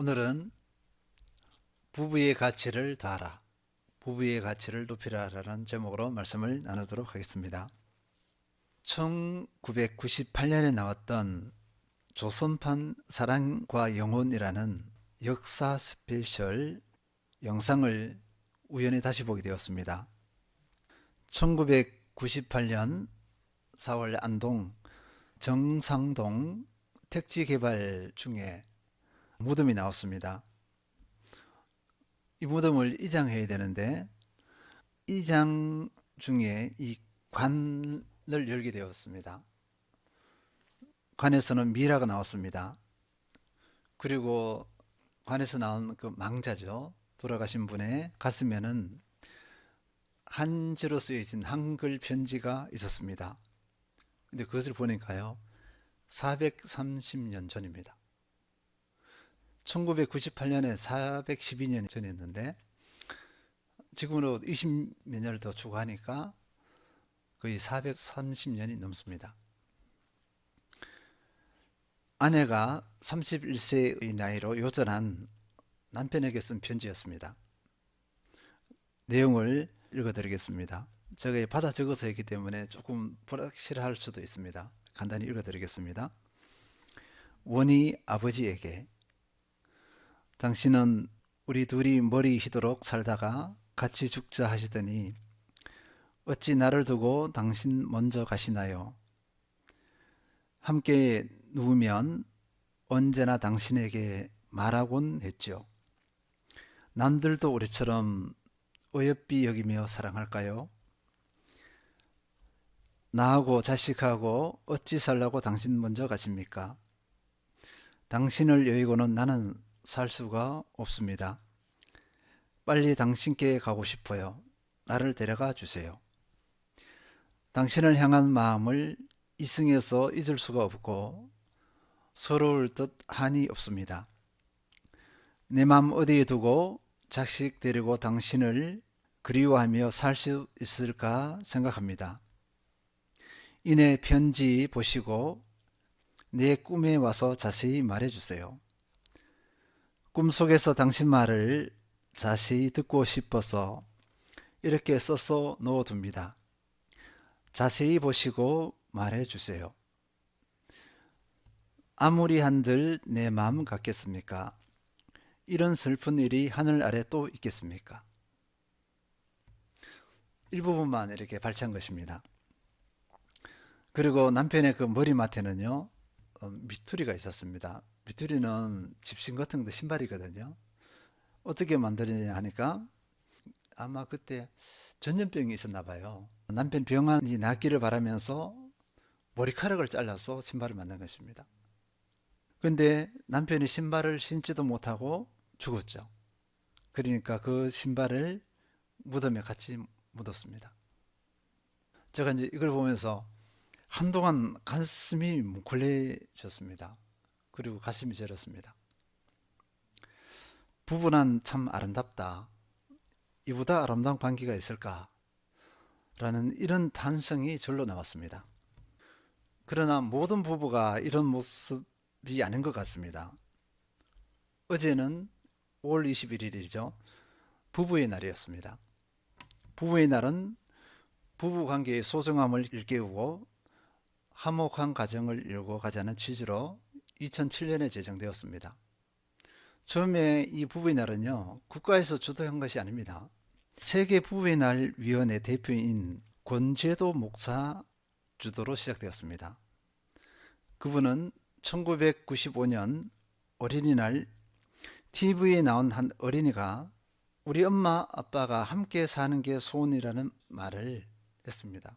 오늘은 부부의 가치를 다하라, 부부의 가치를 높이라라는 제목으로 말씀을 나누도록 하겠습니다. 1998년에 나왔던 조선판 사랑과 영혼이라는 역사 스페셜 영상을 우연히 다시 보게 되었습니다. 1998년 4월 안동 정상동 택지 개발 중에 무덤이 나왔습니다. 이 무덤을 이장해야 되는데 이장 중에 이 관을 열게 되었습니다. 관에서는 미라가 나왔습니다. 그리고 관에서 나온 그 망자죠. 돌아가신 분의 가슴에는 한지로 쓰여진 한글 편지가 있었습니다. 근데 그것을 보니까요, 430년 전입니다. 1998년에 412년 전이었는데 지금으로 20몇 년을 더 추가하니까 거의 430년이 넘습니다. 아내가 31세의 나이로 요절한 남편에게 쓴 편지였습니다. 내용을 읽어드리겠습니다. 제가 받아 적어서 했기 때문에 조금 불확실할 수도 있습니다. 간단히 읽어드리겠습니다. 원희 아버지에게, 당신은 우리 둘이 머리 희도록 살다가 같이 죽자 하시더니 어찌 나를 두고 당신 먼저 가시나요? 함께 누우면 언제나 당신에게 말하곤 했죠. 남들도 우리처럼 어여삐 여기며 사랑할까요? 나하고 자식하고 어찌 살라고 당신 먼저 가십니까? 당신을 여의고는 나는 살 수가 없습니다. 빨리 당신께 가고 싶어요. 나를 데려가 주세요. 당신을 향한 마음을 이승에서 잊을 수가 없고 서러울 듯 한이 없습니다. 내 마음 어디에 두고 자식 데리고 당신을 그리워하며 살 수 있을까 생각합니다. 이내 편지 보시고 내 꿈에 와서 자세히 말해주세요. 꿈속에서 당신 말을 자세히 듣고 싶어서 이렇게 써서 넣어둡니다. 자세히 보시고 말해주세요. 아무리 한들 내 마음 같겠습니까? 이런 슬픈 일이 하늘 아래 또 있겠습니까? 일부분만 이렇게 발췌한 것입니다. 그리고 남편의 그 머리맡에는요, 미투리가 있었습니다. 미투리는 집신 같은 데 신발이거든요. 어떻게 만들었냐 하니까 아마 그때 전염병이 있었나 봐요. 남편 병환이 낫기를 바라면서 머리카락을 잘라서 신발을 만든 것입니다. 근데 남편이 신발을 신지도 못하고 죽었죠. 그러니까 그 신발을 무덤에 같이 묻었습니다. 제가 이제 이걸 보면서 한동안 가슴이 뭉클해졌습니다. 그리고 가슴이 저렸습니다. 부부란 참 아름답다. 이보다 아름다운 관계가 있을까? 라는 이런 탄성이 절로 나왔습니다. 그러나 모든 부부가 이런 모습이 아닌 것 같습니다. 어제는 5월 21일이죠. 부부의 날이었습니다. 부부의 날은 부부관계의 소중함을 일깨우고 화목한 가정을 이루고 가자는 취지로 2007년에 제정되었습니다. 처음에 이 부부의 날은요, 국가에서 주도한 것이 아닙니다. 세계 부부의 날 위원회 대표인 권제도 목사 주도로 시작되었습니다. 그분은 1995년 어린이날 TV에 나온 한 어린이가 우리 엄마 아빠가 함께 사는 게 소원이라는 말을 했습니다.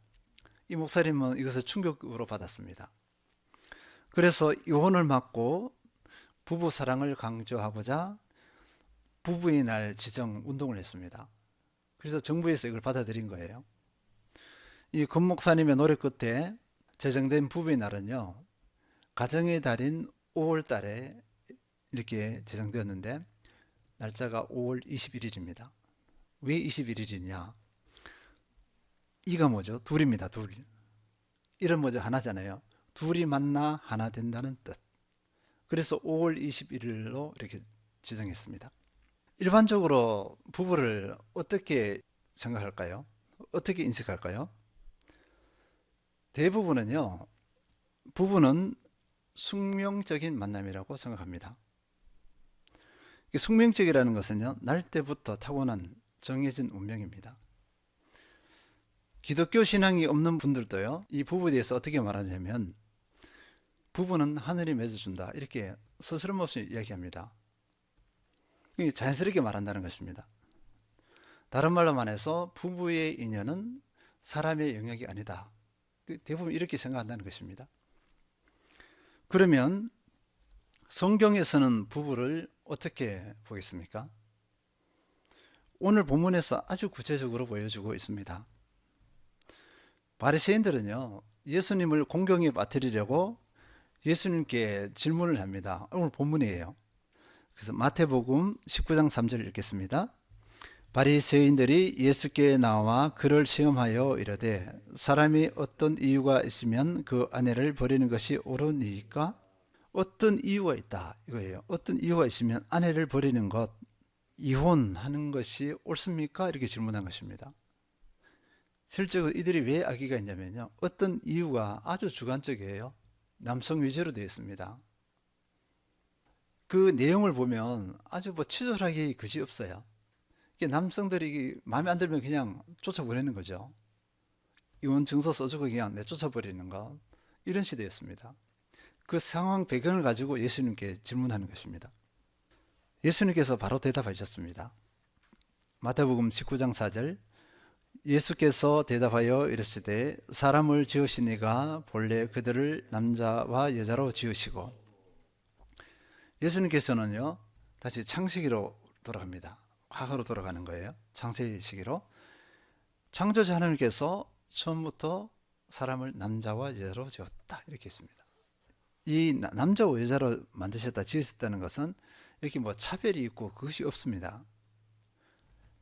이 목사님은 이것을 충격으로 받았습니다. 그래서 이혼을 막고 부부 사랑을 강조하고자 부부의 날 지정 운동을 했습니다. 그래서 정부에서 이걸 받아들인 거예요. 이 권 목사님의 노력 끝에 제정된 부부의 날은요, 가정의 달인 5월 달에 이렇게 제정되었는데 날짜가 5월 21일입니다. 왜 21일이냐? 이가 뭐죠? 둘입니다. 둘. 이런 뭐죠? 하나잖아요. 둘이 만나 하나 된다는 뜻. 그래서 5월 21일로 이렇게 지정했습니다. 일반적으로 부부를 어떻게 생각할까요? 어떻게 인식할까요? 대부분은요, 부부는 숙명적인 만남이라고 생각합니다. 숙명적이라는 것은요, 날 때부터 타고난 정해진 운명입니다. 기독교 신앙이 없는 분들도요, 이 부부에 대해서 어떻게 말하냐면 부부는 하늘이 맺어준다, 이렇게 서스럼없이 이야기합니다. 자연스럽게 말한다는 것입니다. 다른 말로 말해서 부부의 인연은 사람의 영역이 아니다. 대부분 이렇게 생각한다는 것입니다. 그러면 성경에서는 부부를 어떻게 보겠습니까? 오늘 본문에서 아주 구체적으로 보여주고 있습니다. 바리새인들은요, 예수님을 공경에 빠뜨리려고 예수님께 질문을 합니다. 오늘 본문이에요. 그래서 마태복음 19장 3절 읽겠습니다. 바리새인들이 예수께 나와 그를 시험하여 이르되 사람이 어떤 이유가 있으면 그 아내를 버리는 것이 옳으니까? 어떤 이유가 있다 이거예요. 어떤 이유가 있으면 아내를 버리는 것, 이혼하는 것이 옳습니까? 이렇게 질문한 것입니다. 실제로 이들이 왜 악의가 있냐면요, 어떤 이유가 아주 주관적이에요. 남성 위주로 되어 있습니다. 그 내용을 보면 아주 치졸하게 그지 없어요. 남성들이 마음에 안 들면 그냥 쫓아보내는 거죠. 이혼 증서 써주고 그냥 내쫓아버리는 것, 이런 시대였습니다. 그 상황 배경을 가지고 예수님께 질문하는 것입니다. 예수님께서 바로 대답하셨습니다. 마태복음 19장 4절, 예수께서 대답하여 이르시되 사람을 지으시니가 본래 그들을 남자와 여자로 지으시고, 예수님께서는요, 다시 창세기로 돌아갑니다. 과거로 돌아가는 거예요. 창세기 시기로. 창조자 하나님께서 처음부터 사람을 남자와 여자로 지었다, 이렇게 했습니다. 이 남자와 여자로 만드셨다, 지으셨다는 것은 이렇게 차별이 있고 그것이 없습니다.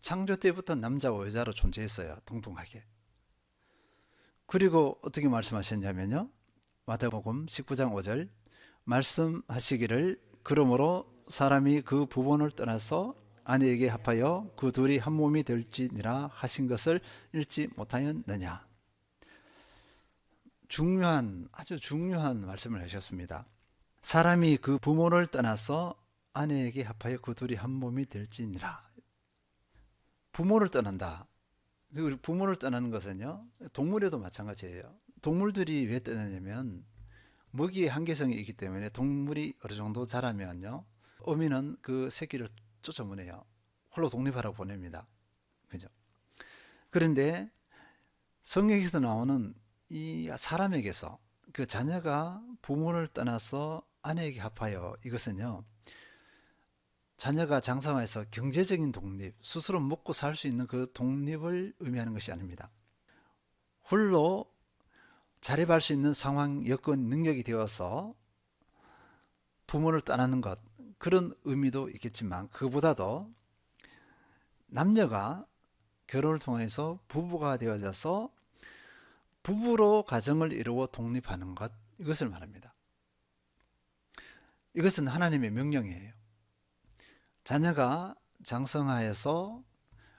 창조 때부터 남자와 여자로 존재했어요. 동등하게. 그리고 어떻게 말씀하셨냐면요, 마태복음 19장 5절, 말씀하시기를 그러므로 사람이 그 부본을 떠나서 아내에게 합하여 그 둘이 한 몸이 될지니라 하신 것을 읽지 못하였느냐. 아주 중요한 말씀을 하셨습니다. 사람이 그 부모를 떠나서 아내에게 합하여 그 둘이 한 몸이 될지니라. 부모를 떠난다. 그리고 부모를 떠나는 것은요, 동물에도 마찬가지예요. 동물들이 왜 떠나냐면 먹이의 한계성이 있기 때문에 동물이 어느 정도 자라면요, 어미는 그 새끼를 쫓아보내요. 홀로 독립하라고 보냅니다. 그죠? 그런데 성경에서 나오는 이 사람에게서 그 자녀가 부모를 떠나서 아내에게 합하여, 이것은요, 자녀가 장성해서 경제적인 독립, 스스로 먹고 살 수 있는 그 독립을 의미하는 것이 아닙니다. 홀로 자립할 수 있는 상황, 여건, 능력이 되어서 부모를 떠나는 것, 그런 의미도 있겠지만 그보다도 남녀가 결혼을 통해서 부부가 되어져서 부부로 가정을 이루어 독립하는 것, 이것을 말합니다. 이것은 하나님의 명령이에요. 자녀가 장성하여서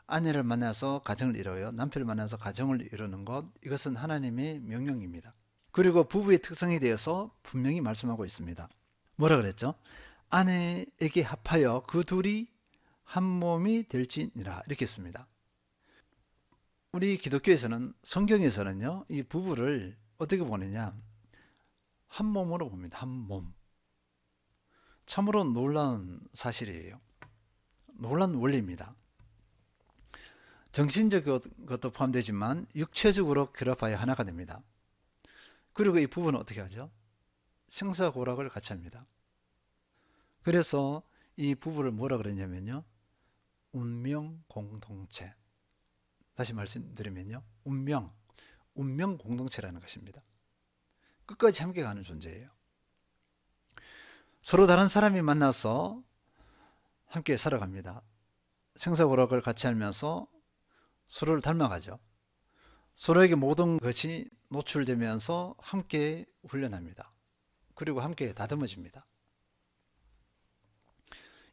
아내를 만나서 가정을 이루어요. 남편을 만나서 가정을 이루는 것, 이것은 하나님의 명령입니다. 그리고 부부의 특성에 대해서 분명히 말씀하고 있습니다. 뭐라 그랬죠? 아내에게 합하여 그 둘이 한 몸이 될지니라, 이렇게 했습니다. 우리 기독교에서는, 성경에서는요, 이 부부를 어떻게 보느냐, 한 몸으로 봅니다. 한 몸. 참으로 놀라운 사실이에요. 놀라운 원리입니다. 정신적 것도 포함되지만 육체적으로 결합하여 하나가 됩니다. 그리고 이 부부는 어떻게 하죠? 생사고락을 같이 합니다. 그래서 이 부부를 뭐라 그러냐면요, 운명 공동체. 다시 말씀드리면요, 운명 공동체라는 것입니다. 끝까지 함께 가는 존재예요. 서로 다른 사람이 만나서 함께 살아갑니다. 생사고락을 같이 하면서 서로를 닮아가죠. 서로에게 모든 것이 노출되면서 함께 훈련합니다. 그리고 함께 다듬어집니다.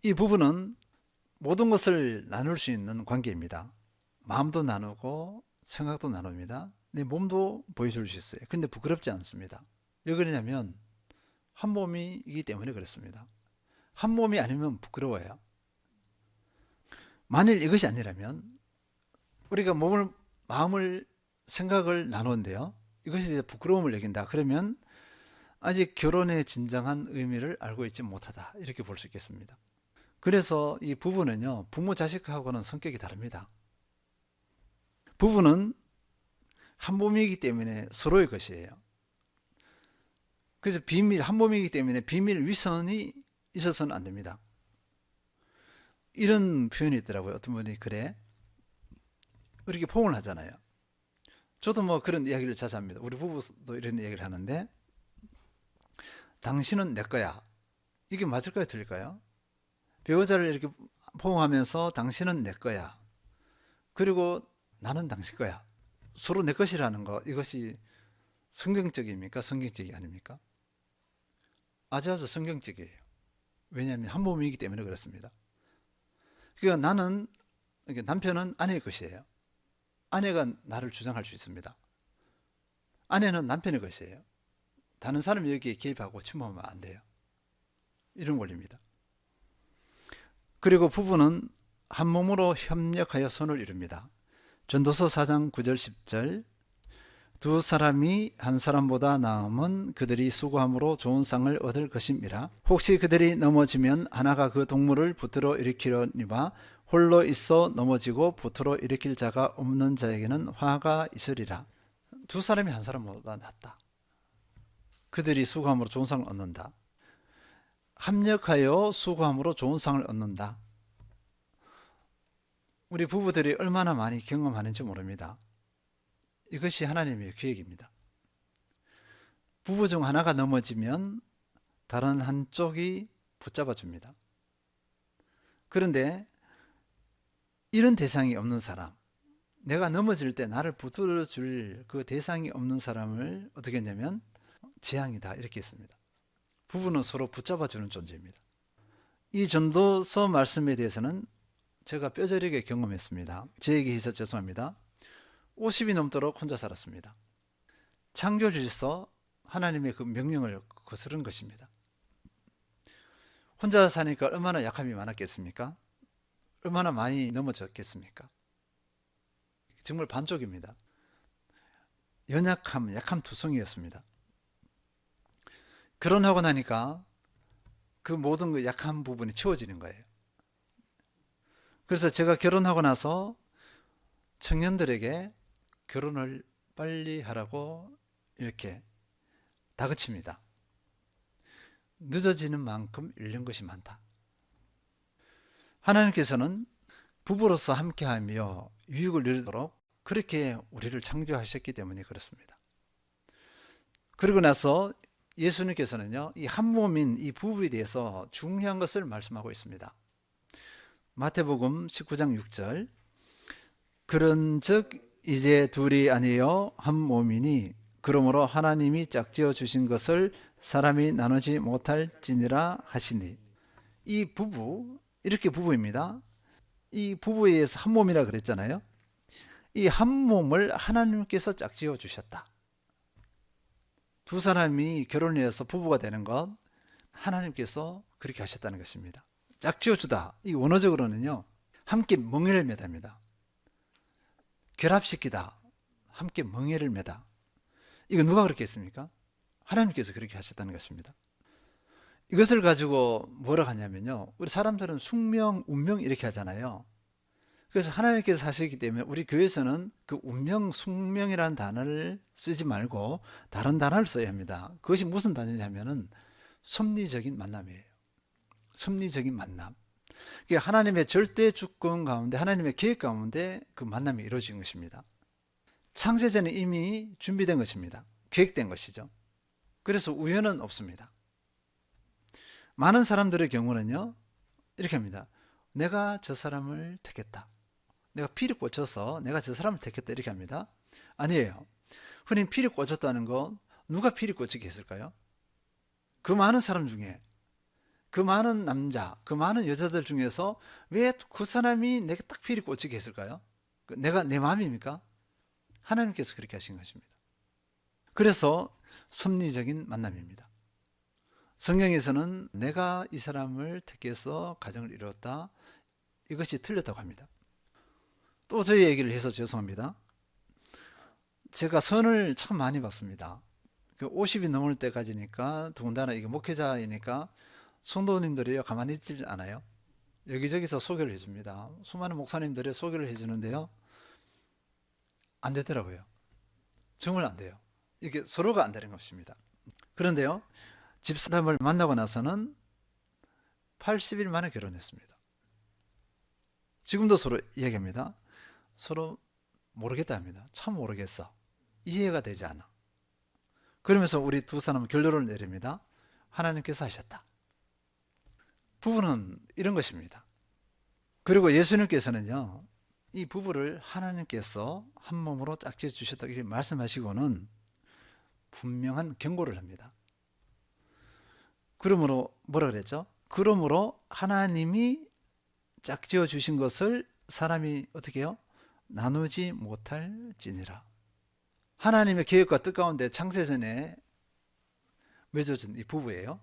이 부부는 모든 것을 나눌 수 있는 관계입니다. 마음도 나누고 생각도 나눕니다. 내 몸도 보여줄 수 있어요. 근데 부끄럽지 않습니다. 왜 그러냐면 한 몸이기 때문에 그렇습니다. 한 몸이 아니면 부끄러워요. 만일 이것이 아니라면 우리가 몸을, 마음을, 생각을 나누는데요, 이것에 대해 부끄러움을 여긴다. 그러면 아직 결혼의 진정한 의미를 알고 있지 못하다. 이렇게 볼 수 있겠습니다. 그래서 이 부부는요, 부모 자식하고는 성격이 다릅니다. 부부는 한 몸이기 때문에 서로의 것이에요. 그래서 한 몸이기 때문에 비밀 위선이 있어서는 안 됩니다. 이런 표현이 있더라고요. 어떤 분이 그래, 이렇게 포옹을 하잖아요. 저도 뭐 그런 이야기를 자주 합니다. 우리 부부도 이런 이야기를 하는데, 당신은 내 거야. 이게 맞을까요? 틀릴까요? 배우자를 이렇게 포옹하면서 당신은 내 거야. 그리고 나는 당신 거야. 서로 내 것이라는 거, 이것이 성경적입니까? 성경적이 아닙니까? 아주 성경적이에요. 왜냐하면 한 몸이기 때문에 그렇습니다. 그러니까 나는, 남편은 아내의 것이에요. 아내가 나를 주장할 수 있습니다. 아내는 남편의 것이에요. 다른 사람이 여기에 개입하고 침범하면 안 돼요. 이런 원리입니다. 그리고 부부는 한 몸으로 협력하여 선을 이룹니다. 전도서 4장 9절 10절, 두 사람이 한 사람보다 나음은 그들이 수고함으로 좋은 상을 얻을 것임이라. 혹시 그들이 넘어지면 하나가 그 동물을 붙들어 일으키려니와 홀로 있어 넘어지고 붙들어 일으킬 자가 없는 자에게는 화가 있으리라. 두 사람이 한 사람보다 낫다. 그들이 수고함으로 좋은 상을 얻는다. 합력하여 수고함으로 좋은 상을 얻는다. 우리 부부들이 얼마나 많이 경험하는지 모릅니다. 이것이 하나님의 계획입니다. 부부 중 하나가 넘어지면 다른 한쪽이 붙잡아 줍니다. 그런데 이런 대상이 없는 사람, 내가 넘어질 때 나를 붙들어 줄 그 대상이 없는 사람을 어떻게 했냐면 재앙이다, 이렇게 했습니다. 부부는 서로 붙잡아 주는 존재입니다. 이 전도서 말씀에 대해서는 제가 뼈저리게 경험했습니다. 제 얘기해서 죄송합니다. 50이 넘도록 혼자 살았습니다. 창조주에서 하나님의 그 명령을 거스른 것입니다. 혼자 사니까 얼마나 약함이 많았겠습니까? 얼마나 많이 넘어졌겠습니까? 정말 반쪽입니다. 연약함, 약함투성이었습니다. 결혼하고 나니까 그 모든 그 약한 부분이 채워지는 거예요. 그래서 제가 결혼하고 나서 청년들에게 결혼을 빨리 하라고 이렇게 다그칩니다. 늦어지는 만큼 잃는 것이 많다. 하나님께서는 부부로서 함께하며 유익을 누리도록 그렇게 우리를 창조하셨기 때문에 그렇습니다. 그리고 나서 예수님께서는요, 이 한 몸인 이 부부에 대해서 중요한 것을 말씀하고 있습니다. 마태복음 19장 6절, 그런즉 이제 둘이 아니요 한 몸이니 그러므로 하나님이 짝지어 주신 것을 사람이 나누지 못할지니라 하시니. 이 부부, 이렇게 부부입니다. 이 부부에 의해서 한 몸이라 그랬잖아요. 이 한 몸을 하나님께서 짝지어 주셨다. 두 사람이 결혼해서 부부가 되는 것 하나님께서 그렇게 하셨다는 것입니다. 짝지어 주다, 이 원어적으로는요, 함께 멍에를 매답니다. 결합시키다, 함께 멍에를 매다. 이거 누가 그렇게 했습니까? 하나님께서 그렇게 하셨다는 것입니다. 이것을 가지고 뭐라고 하냐면요, 우리 사람들은 숙명, 운명 이렇게 하잖아요. 그래서 하나님께서 하시기 때문에 우리 교회에서는 그 운명, 숙명이라는 단어를 쓰지 말고 다른 단어를 써야 합니다. 그것이 무슨 단어냐면은 섭리적인 만남이에요. 섭리적인 만남. 그러니까 하나님의 절대 주권 가운데, 하나님의 계획 가운데 그 만남이 이루어진 것입니다. 창세전에 이미 준비된 것입니다. 계획된 것이죠. 그래서 우연은 없습니다. 많은 사람들의 경우는요, 이렇게 합니다. 내가 저 사람을 택했다. 내가 피리 꽂혀서 내가 저 사람을 택했다, 이렇게 합니다. 아니에요. 흔히 피리 꽂혔다는 건 누가 피리 꽂히게 했을까요? 그 많은 사람 중에 그 많은 남자, 그 많은 여자들 중에서 왜 그 사람이 내게 딱 필이 꽂히게 했을까요? 내가 내 마음입니까? 하나님께서 그렇게 하신 것입니다. 그래서 섭리적인 만남입니다. 성경에서는 내가 이 사람을 택해서 가정을 이루었다, 이것이 틀렸다고 합니다. 또 저희 얘기를 해서 죄송합니다. 제가 선을 참 많이 받습니다. 50이 넘을 때까지니까, 더군다나 이게 목회자이니까 성도님들이 가만히 있질 않아요. 여기저기서 소개를 해줍니다. 수많은 목사님들이 소개를 해주는데요, 안 되더라고요. 정말 안 돼요. 이게 서로가 안 되는 것입니다. 그런데요, 집사람을 만나고 나서는 80일 만에 결혼했습니다. 지금도 서로 이야기합니다. 서로 모르겠다 합니다. 참 모르겠어. 이해가 되지 않아. 그러면서 우리 두 사람은 결론을 내립니다. 하나님께서 하셨다. 부부는 이런 것입니다. 그리고 예수님께서는요, 이 부부를 하나님께서 한 몸으로 딱 지어 주셨다 이렇게 말씀하시고는 분명한 경고를 합니다. 그러므로 뭐라 그랬죠? 그러므로 하나님이 짝지어 주신 것을 사람이 어떻게 해요? 나누지 못할지니라. 하나님의 계획과 뜻 가운데 창세전에 맺어진 이 부부예요.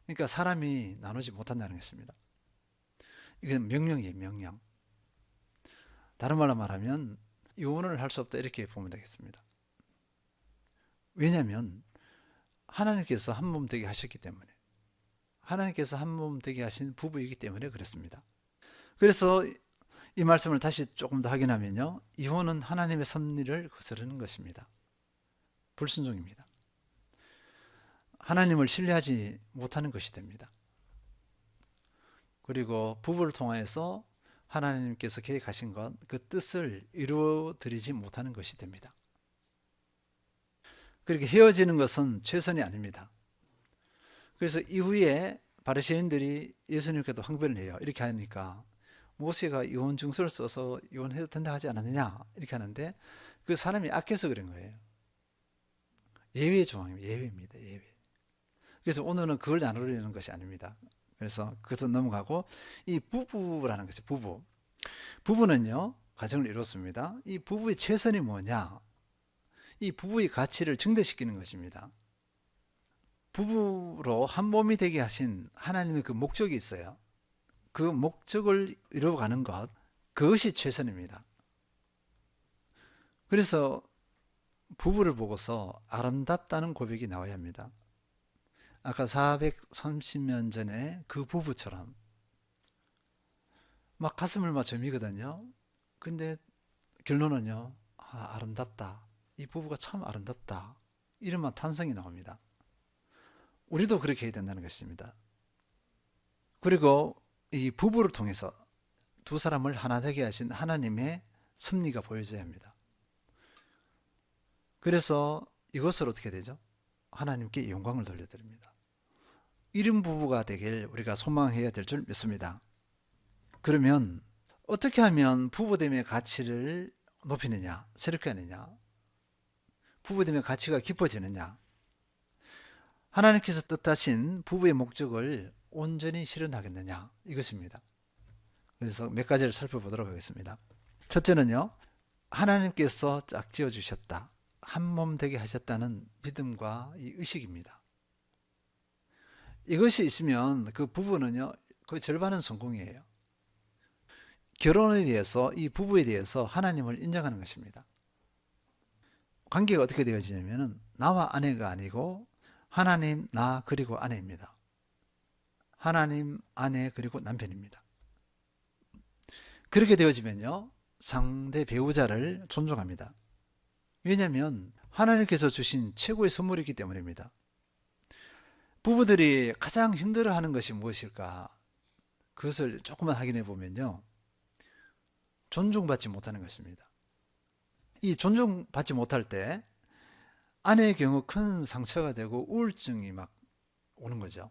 그러니까 사람이 나누지 못한다는 것입니다. 이건 명령이에요, 명령. 다른 말로 말하면 이혼을 할 수 없다, 이렇게 보면 되겠습니다. 왜냐하면 하나님께서 한 몸 되게 하셨기 때문에, 하나님께서 한 몸 되게 하신 부부이기 때문에 그렇습니다. 그래서 이 말씀을 다시 조금 더 확인하면요, 이혼은 하나님의 섭리를 거스르는 것입니다. 불순종입니다. 하나님을 신뢰하지 못하는 것이 됩니다. 그리고 부부를 통해서 하나님께서 계획하신 것, 그 뜻을 이루어 드리지 못하는 것이 됩니다. 그렇게 헤어지는 것은 최선이 아닙니다. 그래서 이후에 바리새인들이 예수님께도 항변을 해요. 이렇게 하니까 모세가 이혼 증서를 써서 이혼해도 된다 하지 않았느냐, 이렇게 하는데 그 사람이 악해서 그런 거예요. 예외 조항입니다. 예외입니다. 예외. 그래서 오늘은 그걸 나누려는 것이 아닙니다. 그래서 그것은 넘어가고, 이 부부라는 것이 부부는요, 가정을 이뤘습니다. 이 부부의 최선이 뭐냐? 이 부부의 가치를 증대시키는 것입니다. 부부로 한 몸이 되게 하신 하나님의 그 목적이 있어요. 그 목적을 이루어가는 것, 그것이 최선입니다. 그래서 부부를 보고서 아름답다는 고백이 나와야 합니다. 아까 430년 전에 그 부부처럼 막 가슴을 맞춰 미거든요. 근데 결론은요, 아름답다. 이 부부가 참 아름답다. 이런만 탄성이 나옵니다. 우리도 그렇게 해야 된다는 것입니다. 그리고 이 부부를 통해서 두 사람을 하나 되게 하신 하나님의 섭리가 보여져야 합니다. 그래서 이것을 어떻게 되죠? 하나님께 영광을 돌려드립니다. 이런 부부가 되길 우리가 소망해야 될 줄 믿습니다. 그러면 어떻게 하면 부부됨의 가치를 높이느냐, 새롭게 하느냐, 부부됨의 가치가 깊어지느냐, 하나님께서 뜻하신 부부의 목적을 온전히 실현하겠느냐, 이것입니다. 그래서 몇 가지를 살펴보도록 하겠습니다. 첫째는요, 하나님께서 짝지어 주셨다, 한 몸 되게 하셨다는 믿음과 이 의식입니다. 이것이 있으면 그 부부는요, 거의 절반은 성공이에요. 결혼에 대해서, 이 부부에 대해서 하나님을 인정하는 것입니다. 관계가 어떻게 되어지냐면 나와 아내가 아니고 하나님, 나, 그리고 아내입니다. 하나님, 아내, 그리고 남편입니다. 그렇게 되어지면요, 상대 배우자를 존중합니다. 왜냐하면 하나님께서 주신 최고의 선물이기 때문입니다. 부부들이 가장 힘들어하는 것이 무엇일까? 그것을 조금만 확인해 보면요, 존중받지 못하는 것입니다. 이 존중받지 못할 때 아내의 경우 큰 상처가 되고 우울증이 막 오는 거죠.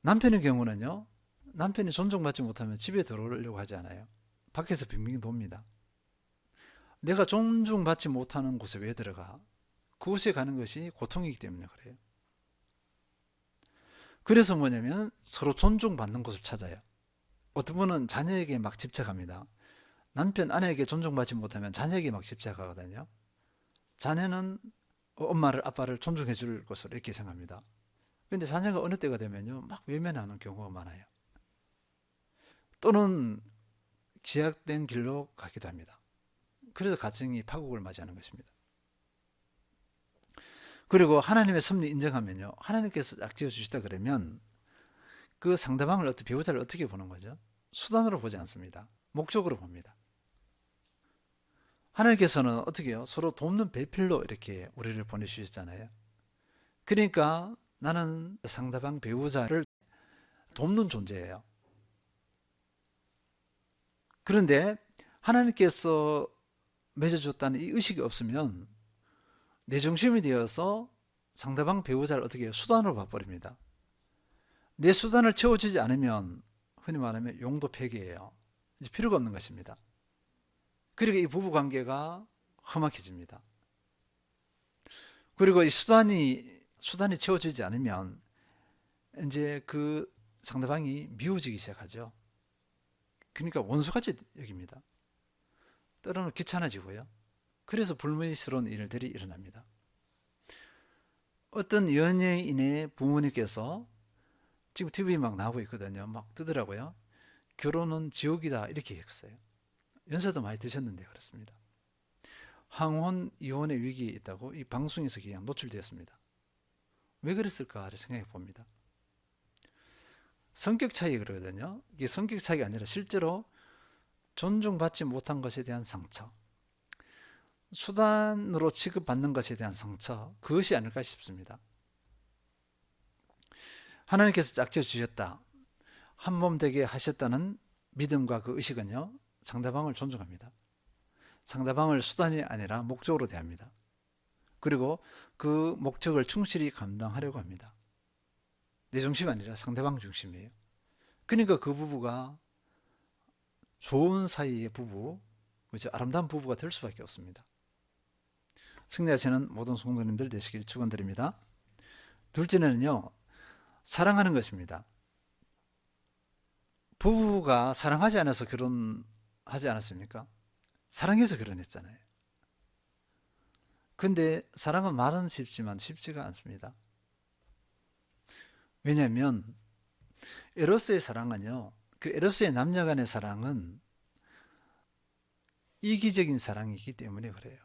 남편의 경우는요, 남편이 존중받지 못하면 집에 들어오려고 하지 않아요. 밖에서 빙빙 돕니다. 내가 존중받지 못하는 곳에 왜 들어가? 그곳에 가는 것이 고통이기 때문에 그래요. 그래서 뭐냐면 서로 존중받는 곳을 찾아요. 어떤 분은 자녀에게 막 집착합니다. 남편, 아내에게 존중받지 못하면 자녀에게 막 집착하거든요. 자녀는 엄마를, 아빠를 존중해 줄 것으로 이렇게 생각합니다. 그런데 자녀가 어느 때가 되면요, 막 외면하는 경우가 많아요. 또는 제약된 길로 가기도 합니다. 그래서 가정이 파국을 맞이하는 것입니다. 그리고 하나님의 섭리 인정하면요, 하나님께서 딱 지어주시다 그러면 그 상대방을, 배우자를 어떻게 보는 거죠? 수단으로 보지 않습니다. 목적으로 봅니다. 하나님께서는 어떻게 해요? 서로 돕는 배필로 이렇게 우리를 보내주셨잖아요. 그러니까 나는 상대방 배우자를 돕는 존재예요. 그런데 하나님께서 맺어줬다는 이 의식이 없으면 내 중심이 되어서 상대방 배우자를 어떻게 해요? 수단으로 봐버립니다. 내 수단을 채워주지 않으면 흔히 말하면 용도 폐기예요. 이제 필요가 없는 것입니다. 그리고 이 부부 관계가 험악해집니다. 그리고 이 수단이 채워지지 않으면 이제 그 상대방이 미워지기 시작하죠. 그러니까 원수같이 여깁니다. 때로는 귀찮아지고요. 그래서 불미스러운 일들이 일어납니다. 어떤 연예인의 부모님께서 지금 TV에 막 나오고 있거든요. 막 뜨더라고요. 결혼은 지옥이다 이렇게 했어요. 연세도 많이 드셨는데 그렇습니다. 황혼 이혼의 위기에 있다고 이 방송에서 그냥 노출되었습니다. 왜 그랬을까를 생각해 봅니다. 성격 차이 그러거든요. 이게 성격 차이가 아니라 실제로 존중받지 못한 것에 대한 상처, 수단으로 취급받는 것에 대한 상처, 그것이 아닐까 싶습니다. 하나님께서 짝지어 주셨다, 한 몸 되게 하셨다는 믿음과 그 의식은요, 상대방을 존중합니다. 상대방을 수단이 아니라 목적으로 대합니다. 그리고 그 목적을 충실히 감당하려고 합니다. 내 중심이 아니라 상대방 중심이에요. 그러니까 그 부부가 좋은 사이의 부부, 그렇죠? 아름다운 부부가 될 수밖에 없습니다. 승리하시는 모든 성도님들 되시길 축원드립니다. 둘째는요, 사랑하는 것입니다. 부부가 사랑하지 않아서 결혼하지 않았습니까? 사랑해서 결혼했잖아요. 근데 사랑은 말은 쉽지만 쉽지가 않습니다. 왜냐하면 에로스의 사랑은요, 그 에로스의 남녀 간의 사랑은 이기적인 사랑이기 때문에 그래요.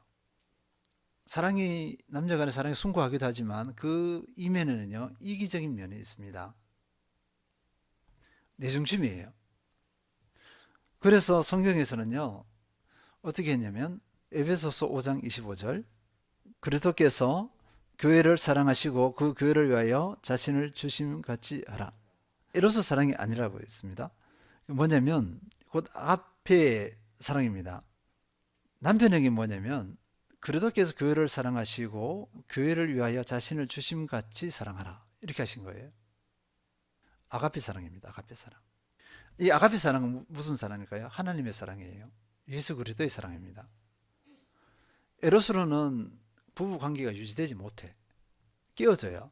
사랑이, 남녀 간의 사랑이 숭고하기도 하지만 그 이면에는요, 이기적인 면이 있습니다. 내 중심이에요. 그래서 성경에서는요, 어떻게 했냐면 에베소서 5장 25절, 그리스도께서 교회를 사랑하시고 그 교회를 위하여 자신을 주심같이 하라. 에로스 사랑이 아니라고 했습니다. 뭐냐면 곧 앞의 사랑입니다. 남편에게 뭐냐면 그리스도께서 교회를 사랑하시고 교회를 위하여 자신을 주심같이 사랑하라, 이렇게 하신 거예요. 아가페 사랑입니다. 아가페 사랑. 이 아가페 사랑은 무슨 사랑일까요? 하나님의 사랑이에요. 예수 그리스도의 사랑입니다. 에로스로는 부부 관계가 유지되지 못해. 깨어져요.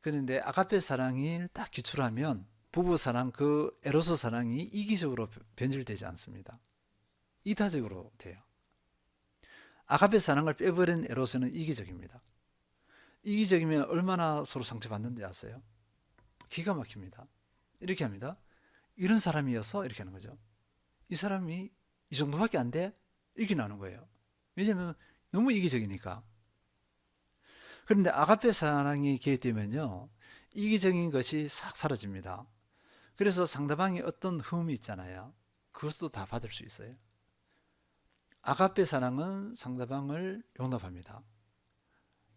그런데 아가페 사랑이 딱 기출하면 부부 사랑, 그 에로스 사랑이 이기적으로 변질되지 않습니다. 이타적으로 돼요. 아가페 사랑을 빼버린 에로스는 이기적입니다. 이기적이면 얼마나 서로 상처받는지 아세요? 기가 막힙니다. 이렇게 합니다. 이런 사람이어서 이렇게 하는 거죠. 이 사람이 이 정도밖에 안 돼? 이렇게 나오는 거예요. 왜냐하면 너무 이기적이니까. 그런데 아가페 사랑이 개입되면요, 이기적인 것이 싹 사라집니다. 그래서 상대방이 어떤 흠이 있잖아요. 그것도 다 받을 수 있어요. 아가페 사랑은 상대방을 용납합니다.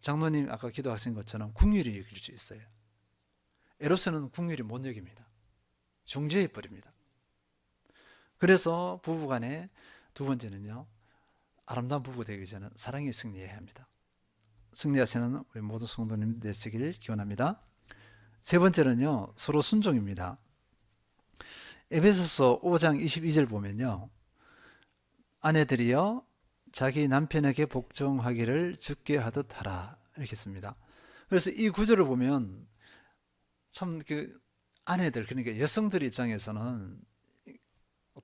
장로님 아까 기도하신 것처럼 긍휼히 여길 수 있어요. 에로스는 긍휼히 못 여깁니다. 중재해 버립니다. 그래서 부부간에 두 번째는요, 아름다운 부부 되기 위해서는 사랑이 승리해야 합니다. 승리하시는 우리 모든 성도님 되시길 기원합니다. 세 번째는요, 서로 순종입니다. 에베소서 5장 22절 보면요, 아내들이여 자기 남편에게 복종하기를 주께 하듯 하라, 이렇게 씁니다. 그래서 이 구절을 보면 참 그 아내들, 그러니까 여성들 입장에서는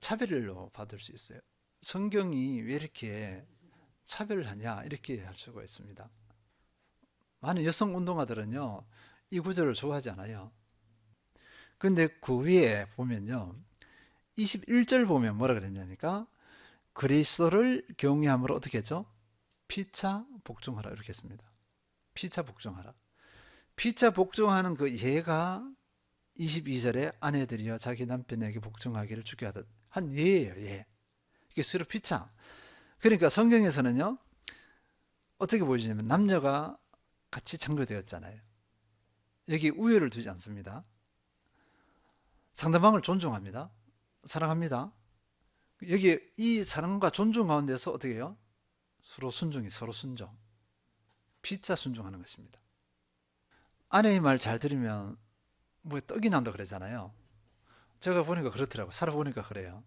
차별로 받을 수 있어요. 성경이 왜 이렇게 차별을 하냐 이렇게 할 수가 있습니다. 많은 여성 운동가들은요 이 구절을 좋아하지 않아요. 근데 그 위에 보면요 21절 보면 뭐라 그랬냐니까 그리스도를 경외함으로 어떻게 했죠? 피차 복종하라 이렇게 했습니다. 피차 복종하라. 피차 복종하는 그 예가 22절에 아내들이여 자기 남편에게 복종하기를 주게 하듯 한 예예요. 예. 이게 서로 피차. 그러니까 성경에서는요 어떻게 보여주냐면 남녀가 같이 창조되었잖아요. 여기 우열을 두지 않습니다. 상대방을 존중합니다. 사랑합니다. 여기 이 사랑과 존중 가운데서 어떻게 해요? 서로 순종이 서로 순종. 피차 순종하는 것입니다. 아내의 말 잘 들으면 뭐 떡이 난다 그러잖아요. 제가 보니까 그렇더라고요. 살아보니까 그래요.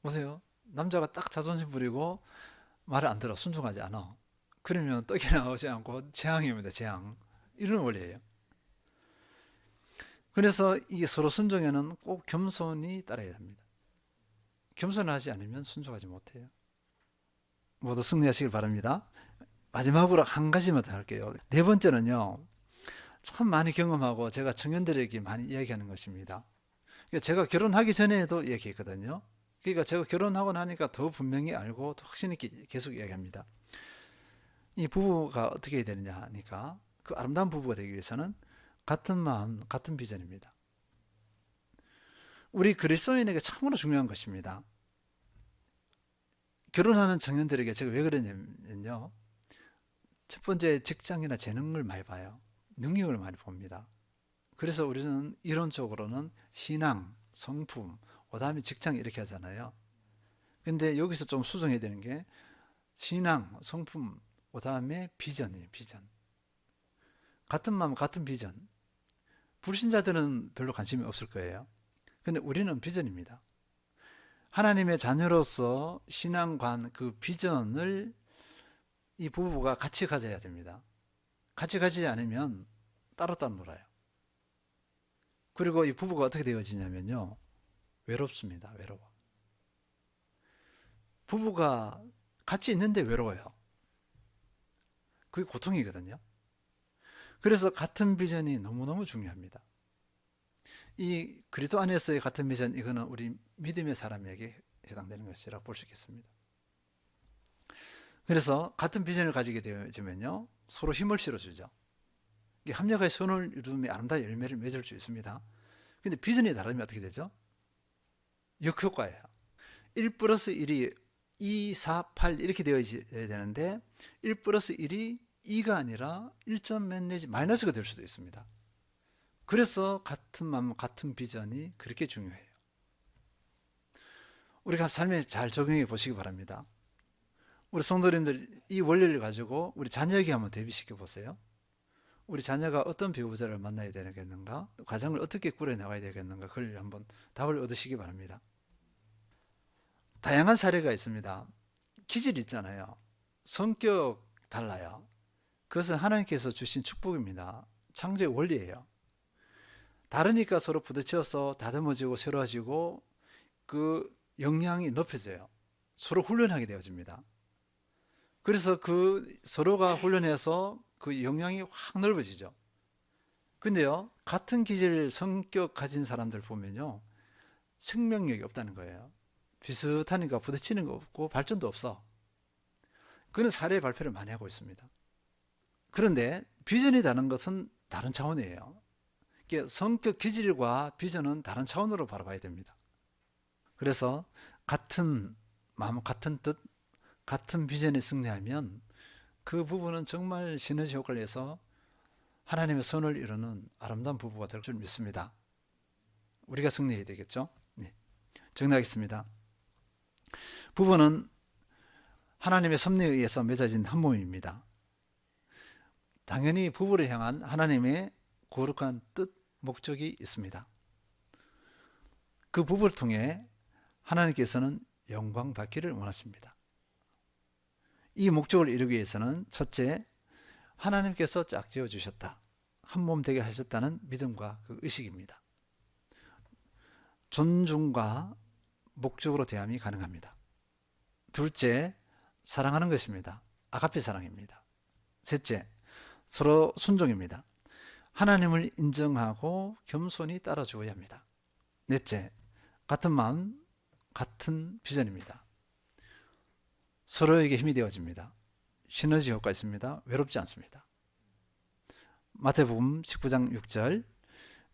보세요. 남자가 딱 자존심 부리고 말을 안 들어 순종하지 않아. 그러면 떡이 나오지 않고 재앙입니다. 재앙. 이런 원리예요. 그래서 이게 서로 순종에는 꼭 겸손이 따라야 합니다. 겸손하지 않으면 순종하지 못해요. 모두 승리하시길 바랍니다. 마지막으로 한 가지만 더 할게요. 네 번째는요. 참 많이 경험하고 제가 청년들에게 많이 이야기하는 것입니다. 제가 결혼하기 전에도 얘기했거든요. 그러니까 제가 결혼하고 나니까 더 분명히 알고 더 확신 있게 계속 이야기합니다. 이 부부가 어떻게 해야 되느냐 하니까 그 아름다운 부부가 되기 위해서는 같은 마음, 같은 비전입니다. 우리 그리스도인에게 참으로 중요한 것입니다. 결혼하는 청년들에게 제가 왜 그러냐면요. 첫 번째 직장이나 재능을 많이 봐요. 능력을 많이 봅니다. 그래서 우리는 이론적으로는 신앙, 성품, 그다음에 직장 이렇게 하잖아요. 근데 여기서 좀 수정해야 되는 게 신앙, 성품, 그다음에 비전이에요. 비전. 같은 마음, 같은 비전. 불신자들은 별로 관심이 없을 거예요. 근데 우리는 비전입니다. 하나님의 자녀로서 신앙관, 그 비전을 이 부부가 같이 가져야 됩니다. 같이 가지 않으면 따로따로 놀아요. 그리고 이 부부가 어떻게 되어지냐면요. 외롭습니다. 외로워. 부부가 같이 있는데 외로워요. 그게 고통이거든요. 그래서 같은 비전이 너무너무 중요합니다. 이 그리스도 안에서의 같은 비전, 이거는 우리 믿음의 사람에게 해당되는 것이라고 볼 수 있겠습니다. 그래서 같은 비전을 가지게 되면요 서로 힘을 실어주죠. 합력의 손을 이루며 아름다운 열매를 맺을 수 있습니다. 근데 비전이 다르면 어떻게 되죠? 역효과예요. 1 플러스 1이 2, 4, 8 이렇게 되어야 되는데 1 플러스 1이 2가 아니라 1점 몇 내지 마이너스가 될 수도 있습니다. 그래서 같은 마음, 같은 비전이 그렇게 중요해요. 우리가 삶에 잘 적용해 보시기 바랍니다. 우리 성도님들 이 원리를 가지고 우리 자녀에게 한번 대비시켜 보세요. 우리 자녀가 어떤 배우자를 만나야 되겠는가, 가정을 어떻게 꾸려나가야 되겠는가, 그걸 한번 답을 얻으시기 바랍니다. 다양한 사례가 있습니다. 기질 있잖아요. 성격 달라요. 그것은 하나님께서 주신 축복입니다. 창조의 원리예요. 다르니까 서로 부딪혀서 다듬어지고 새로워지고 그 역량이 높여져요. 서로 훈련하게 되어집니다. 그래서 그 서로가 훈련해서 그 역량이 확 넓어지죠. 근데요, 같은 기질 성격 가진 사람들 보면요, 생명력이 없다는 거예요. 비슷하니까 부딪히는 거 없고 발전도 없어. 그런 사례 발표를 많이 하고 있습니다. 그런데 비전이 다른 것은 다른 차원이에요. 성격 기질과 비전은 다른 차원으로 바라봐야 됩니다. 그래서 같은 마음, 같은 뜻, 같은 비전에 승리하면 그 부부는 정말 시너지 효과를 내서 하나님의 선을 이루는 아름다운 부부가 될 줄 믿습니다. 우리가 승리해야 되겠죠? 네. 정리하겠습니다. 부부는 하나님의 섭리에 의해서 맺어진 한 몸입니다. 당연히 부부를 향한 하나님의 거룩한 뜻, 목적이 있습니다. 그 부부를 통해 하나님께서는 영광 받기를 원하십니다. 이 목적을 이루기 위해서는 첫째, 하나님께서 짝지어 주셨다. 한 몸 되게 하셨다는 믿음과 그 의식입니다. 존중과 목적으로 대함이 가능합니다. 둘째, 사랑하는 것입니다. 아가페 사랑입니다. 셋째, 서로 순종입니다. 하나님을 인정하고 겸손히 따라주어야 합니다. 넷째, 같은 마음, 같은 비전입니다. 서로에게 힘이 되어집니다. 시너지 효과가 있습니다. 외롭지 않습니다. 마태복음 19장 6절,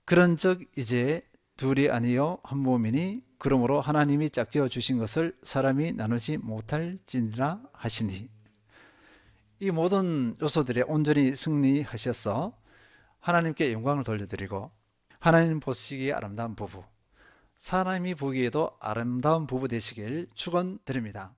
그런즉 이제 둘이 아니요 한 몸이니 그러므로 하나님이 짝지어 주신 것을 사람이 나누지 못할지니라 하시니. 이 모든 요소들에 온전히 승리하셔서 하나님께 영광을 돌려드리고 하나님 보시기에 아름다운 부부, 사람이 보기에도 아름다운 부부 되시길 축원드립니다.